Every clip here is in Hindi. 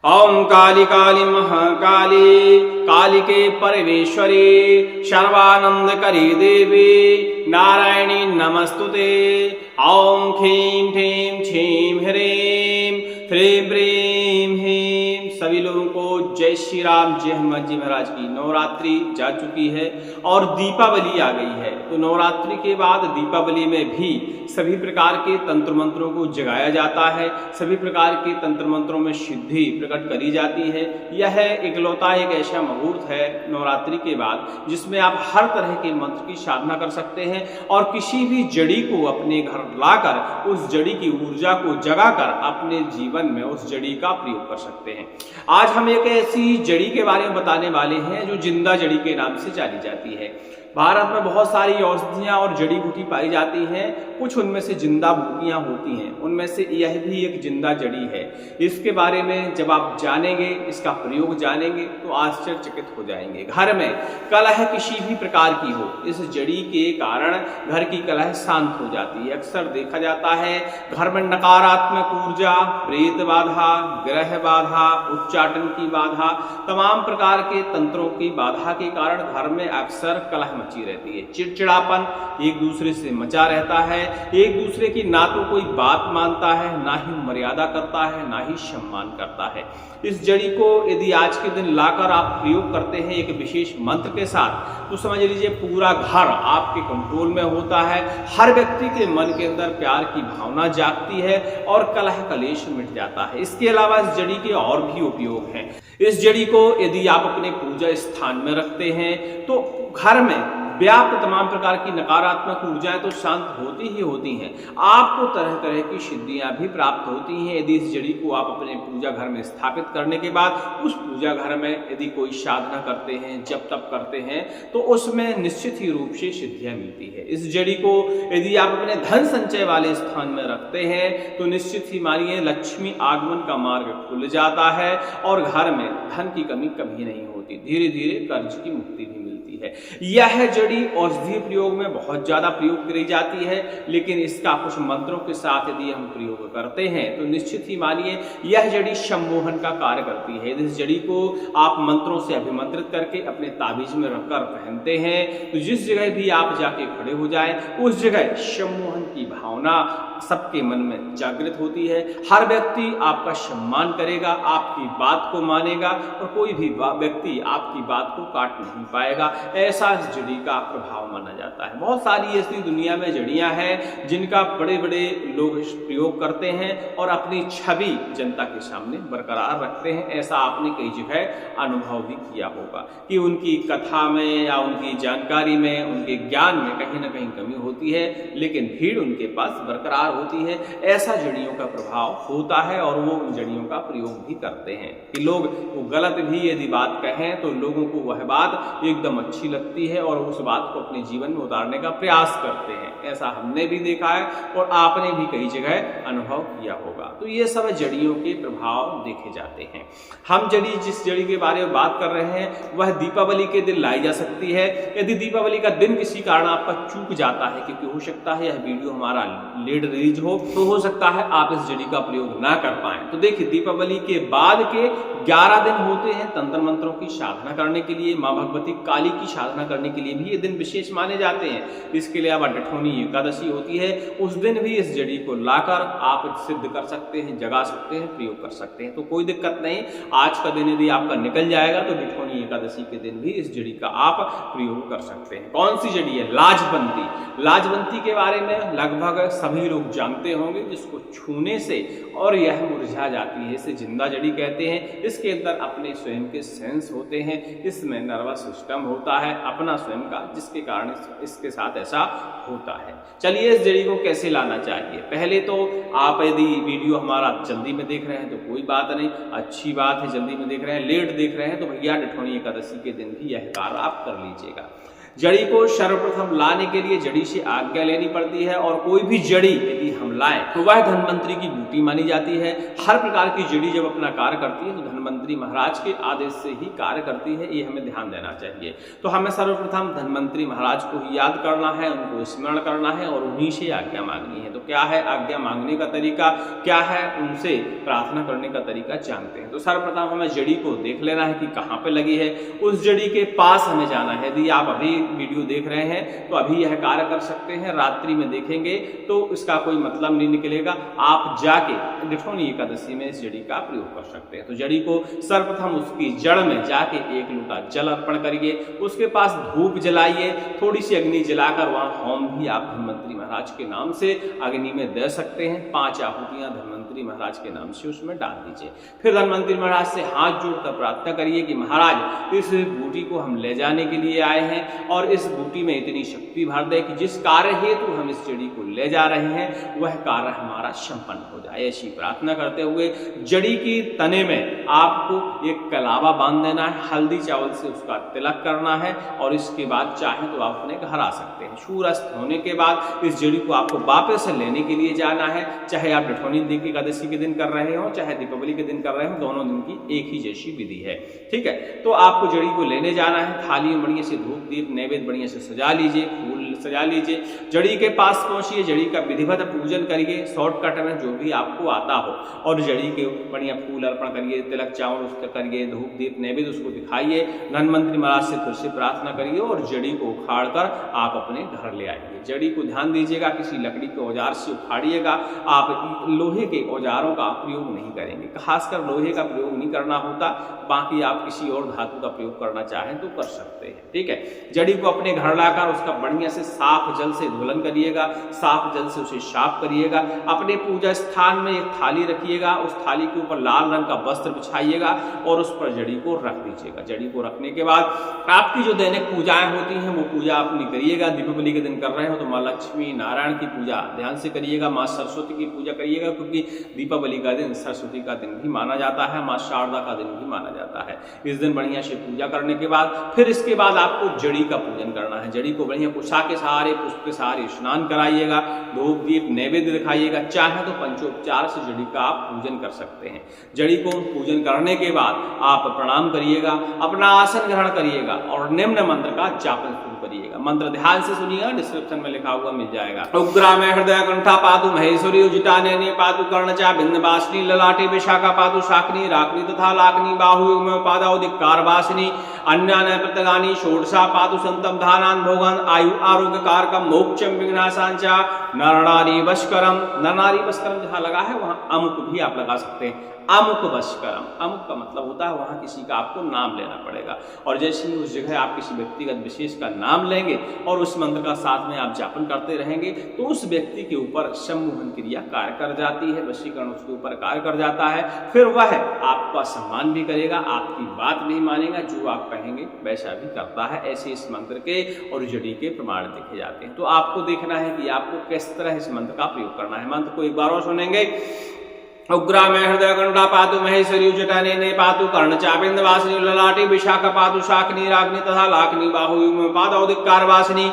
ओम काली काली महाकाली कालिके परमेश्वरी सर्वानंदकरी देवी नारायणी नमस्तुते। ओम ह्रीं ह्रीं छीं ह्रीं ह्रीं ह्रीं ह्रीं। सभी लोगों को जय श्री राम, जय हनुमान जी महाराज की। नवरात्रि जा चुकी है और दीपावली आ गई है, तो नवरात्रि के बाद दीपावली में भी सभी प्रकार के तंत्र मंत्रों को जगाया जाता है, सभी प्रकार के तंत्र मंत्रों में सिद्धि प्रकट करी जाती है। यह इकलौता एक ऐसा मुहूर्त है नवरात्रि के बाद जिसमें आप हर तरह के मंत्र की साधना कर सकते हैं और किसी भी जड़ी को अपने घर लाकर उस जड़ी की ऊर्जा को जगाकर अपने जीवन में उस जड़ी का प्रयोग कर सकते हैं। आज हम एक ऐसी जड़ी के बारे में बताने वाले हैं जो जिंदा जड़ी के नाम से जानी जाती है। भारत में बहुत सारी औषधियां और जड़ी बूटी पाई जाती हैं, कुछ उनमें से जिंदा बूटियां होती हैं, उनमें से यह भी एक जिंदा जड़ी है। इसके बारे में जब आप जानेंगे, इसका प्रयोग जानेंगे तो आश्चर्यचकित हो जाएंगे। घर में कलह किसी भी प्रकार की हो, इस जड़ी के कारण घर की कलह शांत हो जाती है। अक्सर देखा जाता है घर में नकारात्मक ऊर्जा, प्रेत बाधा, ग्रह बाधा, उच्चाटन की बाधा, तमाम प्रकार के तंत्रों की बाधा के कारण घर में अक्सर कलह मची रहती है। चिड़चिड़ापन एक दूसरे से मचा रहता है, एक दूसरे की ना तो कोई बात मानता है, ना ही मर्यादा करता है, ना ही सम्मान करता है। इस जड़ी को यदि आज के दिन लाकर आप प्रयोग करते हैं एक विशेष मंत्र के साथ, तो समझ लीजिए पूरा घर आपके कंट्रोल में होता है। हर व्यक्ति के मन के अंदर प्यार की भावना जागती है और कलह कलेश मिट जाता है। इसके अलावा इस जड़ी के और भी उपयोग हैं। इस जड़ी को यदि आप अपने पूजा स्थान में रखते हैं तो घर में व्याप्त तमाम प्रकार की नकारात्मक ऊर्जाएं तो शांत होती ही होती हैं, आपको तरह तरह की सिद्धियां भी प्राप्त होती हैं। यदि इस जड़ी को आप अपने पूजा घर में स्थापित करने के बाद उस पूजा घर में यदि कोई साधना करते हैं, जप तप करते हैं, तो उसमें निश्चित ही रूप से सिद्धियां मिलती है। इस जड़ी को यदि आप अपने धन संचय वाले स्थान में रखते हैं तो निश्चित ही मानिए लक्ष्मी आगमन का मार्ग खुल जाता है और घर में धन की कमी कभी नहीं होती, धीरे धीरे कर्ज की मुक्ति भी मिलती है। यह जड़ी औषधीय प्रयोग में बहुत ज्यादा प्रयोग करी जाती है, लेकिन इसका कुछ मंत्रों के साथ यदि हम प्रयोग करते हैं तो निश्चित ही मानिए यह जड़ी सम्मोहन का कार्य करती है। इस जड़ी को आप मंत्रों से अभिमंत्रित करके अपने ताबीज में रखकर पहनते हैं तो जिस जगह भी आप जाके खड़े हो जाए उस जगह सम्मोहन की भावना सबके मन में जागृत होती है। हर व्यक्ति आपका सम्मान करेगा, आपकी बात को मानेगा और कोई भी व्यक्ति आपकी बात को काट नहीं पाएगा। ऐसा इस जड़ी का प्रभाव माना जाता है। बहुत सारी ऐसी दुनिया में जड़ियां हैं जिनका बड़े बड़े लोग प्रयोग करते हैं और अपनी छवि जनता के सामने बरकरार रखते हैं। ऐसा आपने कई जगह अनुभव भी किया होगा कि उनकी कथा में या उनकी जानकारी में, उनके ज्ञान में कहीं ना कहीं कमी होती है, लेकिन भीड़ उनके पास बरकरार होती है। ऐसा जड़ियों का प्रभाव होता है और वो उन जड़ियों का प्रयोग भी करते हैं कि लोग वो गलत भी यदि बात कहें तो लोगों को वह बात एकदम अच्छी लगती है और उस बात को अपने जीवन में उतारने का प्रयास करते हैं। ऐसा हमने भी देखा है और आपने भी कई जगह अनुभव किया होगा। तो ये सब जड़ियों के प्रभाव देखे जाते हैं। हम जड़ी जिस जड़ी के बारे में बात कर रहे हैं वह दीपावली के दिन लाई जा सकती है। यदि दीपावली का दिन किसी कारण आपका चूक जाता है, क्योंकि हो सकता है यह वीडियो हमारा लेट रिलीज हो, तो हो सकता है आप इस जड़ी का प्रयोग ना कर पाए, तो देखिए दीपावली के बाद के 11 दिन होते हैं तंत्र मंत्रों की साधना करने के लिए, माँ भगवती काली की साधना करने के लिए भी ये दिन विशेष माने जाते हैं। इसके अलावा डठौनी एकादशी होती है, उस दिन भी इस जड़ी को लाकर आप सिद्ध कर सकते हैं, जगा सकते हैं, प्रयोग कर सकते हैं। तो कोई दिक्कत नहीं, आज का दिन यदि आपका निकल जाएगा तो डठौनी एकादशी के दिन भी इस जड़ी का आप प्रयोग कर सकते हैं। कौन सी जड़ी है? लाजवंती। लाजवंती के बारे में लगभग सभी लोग जानते होंगे, जिसको छूने से और यह मुरझा जाती है, इसे जिंदा जड़ी कहते हैं। इसके अंदर अपने स्वयं के सेंस होते हैं, इसमें नर्वस सिस्टम होता है अपना स्वयं का, जिसके कारण इसके साथ ऐसा होता है। चलिए इस जड़ी को कैसे लाना चाहिए। पहले तो आप यदि वीडियो हमारा जल्दी में देख रहे हैं तो कोई बात नहीं, अच्छी बात है। जल्दी में देख रहे हैं, लेट देख रहे हैं तो भैया डठौनी एकादशी के दिन भी यह कार्य आप कर लीजिएगा। जड़ी को सर्वप्रथम लाने के लिए जड़ी से आज्ञा लेनी पड़ती है, और कोई भी जड़ी यदि हम लाएं तो वह धन्वंतरी की बूटी मानी जाती है। हर प्रकार की जड़ी जब अपना कार्य करती है तो धन्वंतरी महाराज के आदेश से ही कार्य करती है, ये हमें ध्यान देना चाहिए। तो हमें सर्वप्रथम धन्वंतरी महाराज को ही याद करना है, उनको स्मरण करना है और उन्हीं से आज्ञा मांगनी है। तो क्या है आज्ञा मांगने का तरीका, क्या है उनसे प्रार्थना करने का तरीका जानते हैं। तो सर्वप्रथम हमें जड़ी को देख लेना है कि कहाँ पे लगी है, उस जड़ी के पास हमें जाना है। यदि आप अभी वीडियो देख रहे हैं तो अभी यह कार्य कर सकते हैं, रात्रि में देखेंगे तो इसका कोई मतलब नहीं निकलेगा। आप जाके डिठौनी एकादशी में इस जड़ी का प्रयोग कर सकते हैं। तो जड़ी को सर्वप्रथम उसकी जड़ में जाके एक लोटा जल अर्पण करिए, उसके पास धूप जलाइए, थोड़ी सी अग्नि जलाकर वहां होम भी आप धन्वंतरी महाराज के नाम से अग्नि में दे सकते हैं। 5 आहुतियां धन्वंतरी महाराज के नाम से उसमें डाल दीजिए। फिर धन्वंतरी महाराज से हाथ जोड़कर प्रार्थना करिए कि महाराज इस बूटी को हम ले जाने के लिए आए हैं और इस बूटी में इतनी शक्ति भर दे कि जिस कार्य हेतु हम इस जड़ी को ले जा रहे हैं वह कार्य हमारा संपन्न हो जाए। ऐसी प्रार्थना करते हुए जड़ी की तने में आपको एक कलावा बांध देना है, हल्दी चावल से उसका तिलक करना है और इसके बाद चाहे तो आप अपने घर आ सकते हैं। सूर्यास्त होने के बाद इस जड़ी को आपको वापस लेने के लिए जाना है, चाहे आप डिठौनी एकादशी के दिन कर रहे हो चाहे दीपावली के दिन कर रहे हो, दोनों दिन की एक ही जैसी विधि है। ठीक है, तो आपको जड़ी को लेने जाना है, थाली में बढ़िया से धूप दीप नैवेद्य बढ़िया से सजा लीजिए, फूल सजा लीजिए, जड़ी के पास पहुंचिए, जड़ी का विधिवत पूजन करिए शॉर्टकट में जो भी आपको आता हो, और जड़ी के बढ़िया फूल अर्पण करिए, तिलक चावल उसका करिए, धूप दीप नैवेद्य उसको दिखाइए, धन्वंतरी महाराज से फिर से प्रार्थना करिए और जड़ी को उखाड़ कर आप अपने घर ले आइए। जड़ी को ध्यान दीजिएगा, किसी लकड़ी के औजार से उखाड़िएगा, आप लोहे के औजारों का प्रयोग नहीं करेंगे, खासकर लोहे का प्रयोग नहीं करना होता, बाकी आप किसी और धातु का प्रयोग करना चाहें तो कर सकते हैं। ठीक है, जड़ी को अपने घर लाकर उसका बढ़िया से साफ जल से धुलन करिएगा, साफ जल से उसे साफ करिएगा। अपने पूजा स्थान में एक थाली रखिएगा, उस थाली के ऊपर लाल रंग का वस्त्र बिछाइएगा और उस पर जड़ी को रख दीजिएगा। जड़ी को रखने के बाद आपकी जो दैनिक पूजाएं होती हैं वो पूजा अपनी करिएगा। दीपावली के दिन कर रहे हो तो माँ लक्ष्मी नारायण की पूजा ध्यान से करिएगा, माँ सरस्वती की पूजा करिएगा, क्योंकि दीपावली का दिन सरस्वती का दिन भी माना जाता है, माँ शारदा का दिन भी माना जाता है। इस दिन बढ़िया से पूजा करने के बाद फिर इसके बाद आपको जड़ी का पूजन करना है। जड़ी को बढ़िया कुशा के सहारे, पुष्प के सहारे स्नान कराइएगा, धूप दीप नैवेद्य दिखाइएगा, चाहे तो पंचोपचार से जड़ी का आप पूजन कर सकते हैं। जड़ी को पूजन करने के बाद आप प्रणाम करिएगा, अपना आसन ग्रहण करिएगा और निम्न मंत्र का जापन शुरू करिएगा। मंत्र ध्यान से सुनिएगा, डिस्क्रिप्शन में लिखा हुआ मिल जाएगा। उग्रा में हृदय कंठा पातु महेश्वरी उजिटाने पातु कर्णचा बिंदवासिनी ललाटे विशाखा पातु शाकनी राकनी तथा लाकनी बाहुयुग में पादाउ धिक्कार वासिनी अन्यान प्रत्यगानी षोडशा पातु संतम धानान भोगन आयु आरोग्य कारकम मोक्षम विघ्नासांचा नरनारी वशकरम। नरनारी वशकरम जहां लगा है वहां अमुक भी आप लगा सकते हैं। अमुक वशकरम, अमुक का मतलब होता है वहां किसी का आपको नाम लेना पड़ेगा, और जैसे ही उस जगह आप किसी व्यक्तिगत विशेष का नाम लेंगे और उस मंत्र का साथ में आप जापन करते रहेंगे तो उस व्यक्ति के ऊपर सम्मोहन क्रिया कार्य कर जाती है, वशीकरण उसके ऊपर कार्य कर जाता है। फिर वह आपका सम्मान भी करेगा, आपकी बात नहीं मानेगा, जो आप कहेंगे वैसा भी करता है। ऐसे इस मंत्र के और जड़ी के प्रमाण देखे जाते हैं। तो आपको देखना है कि आपको किस तरह इस मंत्र का प्रयोग करना है। मंत्र को एक बार और सुनेंगे। उग्रा में हृदय कंठा पातु महेश्वरी जटाने पातु कर्णचाबिंदवासिनी ललाटी विशाखा पातु शाकनी राग्नि तथा लाखनी बाहुयुग में पादौ धिक्कार वासिनी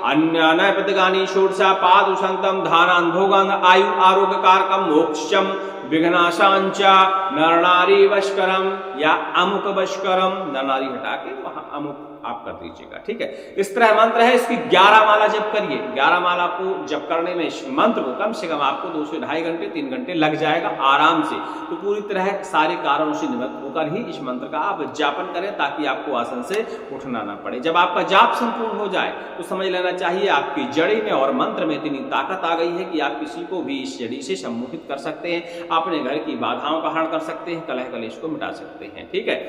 अन्य प्रतिगानी षोडशा पादु संतम धानान भोगंग आयु आरोग्य कारकम मोक्षम विघ्नाशांचा नरनारी वशकरम या अमुक वशकरम। नरनारी हटा के वहां अमुक आप कर दीजिएगा। ठीक है, इस तरह मंत्र है, इसकी 11 माला जप करिए। 11 माला को जप करने में इस मंत्र को कम से कम आपको 2 से ढाई घंटे 3 घंटे लग जाएगा आराम से। तो पूरी तरह सारे कारणों से निवृत्त होकर ही इस मंत्र का आप जापन करें ताकि आपको आसन से उठना ना पड़े। जब आपका जाप संपूर्ण हो जाए तो समझ लेना चाहिए आपकी जड़ी में और मंत्र में इतनी ताकत आ गई है कि आप किसी को भी इस जड़ी से सम्मोहित कर सकते हैं, अपने घर की बाधाओं का हरण कर सकते हैं, कलह कलेश को मिटा सकते हैं। ठीक है,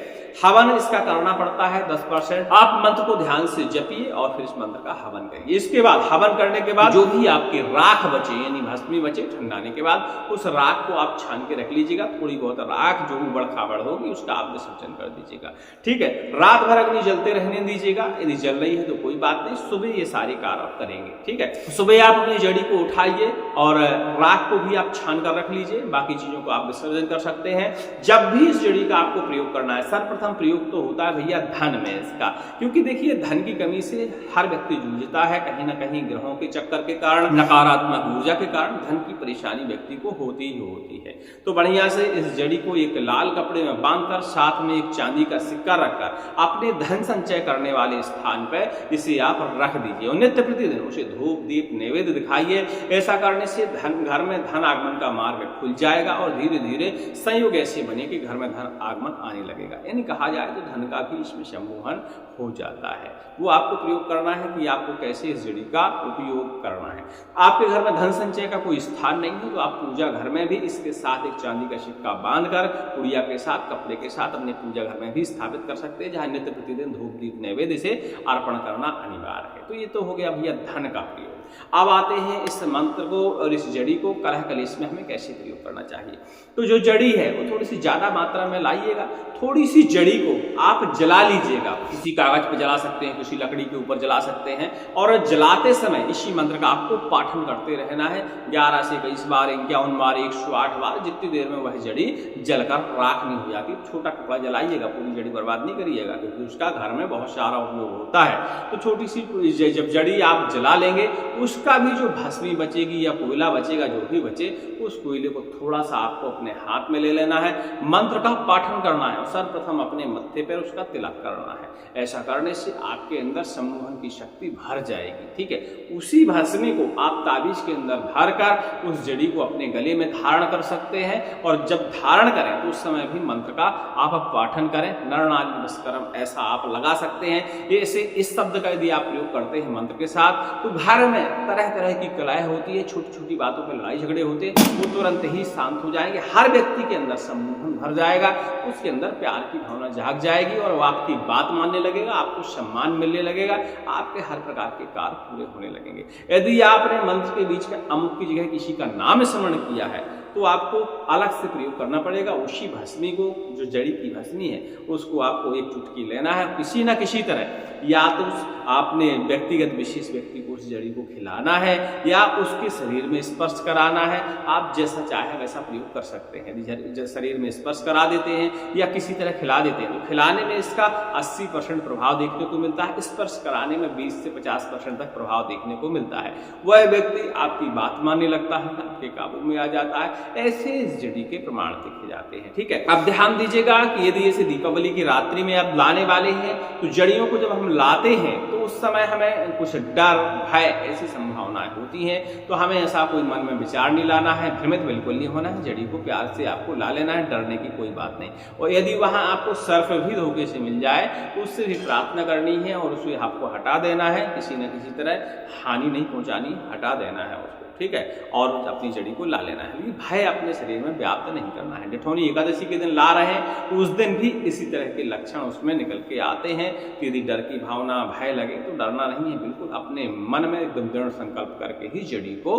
हवन इसका करना पड़ता है 10%। आप मंत्र को ध्यान से जपिए और फिर इस मंत्र का हवन करिए। इसके बाद हवन करने के बाद जो भी आपके राख बचे यानी भस्मी बचे ठंडाने के बाद उस राख को आप छान के रख लीजिएगा। थोड़ी बहुत राख जो उबड़ खाबड़ होगी उसका आप विसर्जन कर दीजिएगा। ठीक है, रात भर अग्नि जलते रहने दीजिएगा। यदि जल रही है तो कोई बात नहीं, सुबह ये सारे कार्य आप करेंगे। ठीक है, सुबह आप अपनी जड़ी को उठाइए और राख को भी आप छान कर रख लीजिए। बाकी चीजों को आप विसर्जन कर सकते हैं। जब भी इस जड़ी का आपको प्रयोग करना है, सर्वप्रथम प्रयोग तो होता है भैया धन में इसका, क्योंकि देखिए धन की कमी से हर व्यक्ति जूझता है, कहीं ना कहीं ग्रहों के चक्कर के कारण, नकारात्मक ऊर्जा के कारण धन की परेशानी व्यक्ति को होती ही होती है। तो बढ़िया से इस जड़ी को एक लाल कपड़े में बांधकर साथ में एक चांदी का सिक्का रखकर अपने धन संचय करने वाले स्थान पर इसे आप रख दीजिए और नित्य प्रतिदिन उसे धूप दीप नैवेद्य दिखाइए। ऐसा करने से धन घर में धन आगमन का मार्ग खुल जाएगा और धीरे धीरे संयोग ऐसे बने कि घर में धन आगमन आने लगेगा। यानी कहा जाए तो धन का भी इसमें सम्मोहन हो जाता है। वो आपको प्रयोग करना है कि आपको कैसे इस जड़ी का उपयोग करना है। आपके घर में धन संचय का कोई स्थान नहीं है तो आप पूजा घर में भी इसके साथ एक चांदी का सिक्का बांधकर पुड़िया के साथ कपड़े के साथ अपने पूजा घर में भी स्थापित कर सकते हैं, जहां नित्य प्रतिदिन धूप दीप नैवेद्य से अर्पण करना अनिवार्य है। तो ये तो हो गया भैया धन का प्रयोग। अब आते हैं इस मंत्र को और इस जड़ी को कलह कलेश में हमें कैसे प्रयोग करना चाहिए। तो जो जड़ी है वो थोड़ी सी ज्यादा मात्रा में लाइएगा, थोड़ी सी जड़ी को आप जला लीजिएगा, किसी कागज पर जला सकते हैं, किसी लकड़ी के ऊपर जला सकते हैं और जलाते समय इसी मंत्र का आपको पाठन करते रहना है 11 से 21 बार, 51 बार, 108 बार, जितनी देर में वह जड़ी जलकर राख नहीं हो जाती। छोटा टुकड़ा जलाइएगा, पूरी जड़ी बर्बाद नहीं करिएगा, क्योंकि उसका घर में बहुत सारा उपयोग होता है। तो छोटी सी जब जड़ी आप जला लेंगे उसका भी जो भस्मी बचेगी या कोयला बचेगा, जो भी बचे, उस कोयले को थोड़ा सा आपको अपने हाथ में ले लेना है, मंत्र का पाठन करना है और सर्वप्रथम अपने मत्थे पर उसका तिलक करना है। ऐसा करने से आपके अंदर सम्मोहन की शक्ति भर जाएगी। ठीक है, उसी भस्मी को आप ताबीज के अंदर भरकर उस जड़ी को अपने गले में धारण कर सकते हैं और जब धारण करें तो उस समय भी मंत्र का आप पाठन करें। नरनाली नमस्कारम ऐसा आप लगा सकते हैं। ऐसे इस शब्द का यदि आप प्रयोग करते हैं मंत्र के साथ तो घर में तरह तरह की कलाएं होती है, छोटी छोटी बातों पर लड़ाई झगड़े होते हैं, वो तुरंत ही शांत हो जाएंगे। हर व्यक्ति के अंदर सम्मोहन भर जाएगा, उसके अंदर प्यार की भावना जाग जाएगी और वो आपकी बात मानने लगेगा, आपको सम्मान मिलने लगेगा, आपके हर प्रकार के कार्य पूरे होने लगेंगे। यदि आपने मंत्र के बीच में अमुक की जगह किसी का नाम स्मरण किया है तो आपको अलग से प्रयोग करना पड़ेगा। उसी भस्मी को, जो जड़ी की भस्मी है, उसको आपको एक चुटकी लेना है, किसी ना किसी तरह या तो आपने व्यक्तिगत विशेष व्यक्ति को उस जड़ी को खिलाना है या उसके शरीर में स्पर्श कराना है। आप जैसा चाहे वैसा प्रयोग कर सकते हैं। यदि शरीर में स्पर्श करा देते हैं या किसी तरह खिला देते हैं तो खिलाने में इसका 80% प्रभाव देखने को मिलता है, स्पर्श कराने में 20 से 50% तक प्रभाव देखने को मिलता है। वह व्यक्ति आपकी बात मानने लगता है, आपके काबू में आ जाता है। ऐसे इस जड़ी के प्रमाण देखे जाते हैं। ठीक है, अब ध्यान दीजिएगा कि यदि ऐसे दीपावली की रात्रि में आप लाने वाले हैं तो जड़ियों को जब हम लाते हैं तो उस समय हमें कुछ डर भय ऐसी संभावनाएं होती हैं, तो हमें ऐसा कोई मन में विचार नहीं लाना है, भ्रमित बिल्कुल नहीं होना है। जड़ी को प्यार से आपको ला लेना है, डरने की कोई बात नहीं। और यदि वहां आपको सर्फ भी धोखे से मिल जाए तो उससे भी प्रार्थना करनी है और उसे आपको हटा देना है, किसी न किसी तरह हानि नहीं पहुंचानी, हटा देना है उसको। ठीक है, और अपनी जड़ी को ला लेना है, लेकिन भय अपने शरीर में व्याप्त नहीं करना है। जेठौनी एकादशी के दिन ला रहे हैं तो उस दिन भी इसी तरह के लक्षण उसमें निकल के आते हैं कि यदि डर की भावना भय लगे तो डरना नहीं है, बिल्कुल अपने मन में एकदम दृढ़ संकल्प करके ही जड़ी को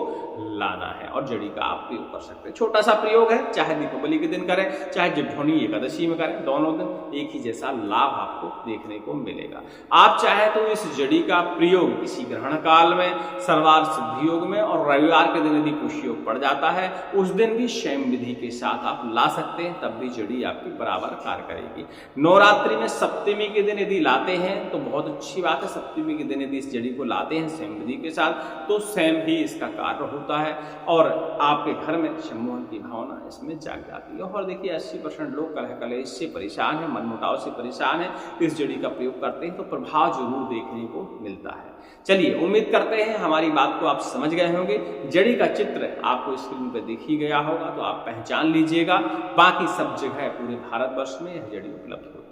लाना है और जड़ी का आप प्रयोग कर सकते हैं। छोटा सा प्रयोग है, चाहे दीपावली के दिन करें चाहे जेठौनी एकादशी में करें, दोनों दिन एक ही जैसा लाभ आपको देखने को मिलेगा। आप चाहे तो इस जड़ी का प्रयोग किसी ग्रहण काल में, सर्वार्थ सिद्धि योग में और रविवार के दिन यदि कुछ योग पड़ जाता है उस दिन भी स्वयं विधि के साथ आप ला सकते हैं, तब भी जड़ी आपकी बराबर कार्य करेगी। नवरात्रि में सप्तमी के दिन यदि लाते हैं तो बहुत अच्छी बात है। सप्तमी के दिन यदि इस जड़ी को लाते हैं स्वयं विधि के साथ तो स्वयं ही इसका कार्य होता है और आपके घर में सम्मोहन की भावना इसमें जाग जाती है। और देखिए 80% लोग कलह कलेश से परेशान है, मनमुटाव से परेशान है, इस जड़ी का प्रयोग करते हैं तो प्रभाव जरूर देखने को मिलता है। चलिए, उम्मीद करते हैं हमारी बात को आप समझ गए होंगे। जड़ी का चित्र आपको स्क्रीन पर दिख ही गया होगा तो आप पहचान लीजिएगा। बाकी सब जगह पूरे भारतवर्ष में यह जड़ी उपलब्ध होगी।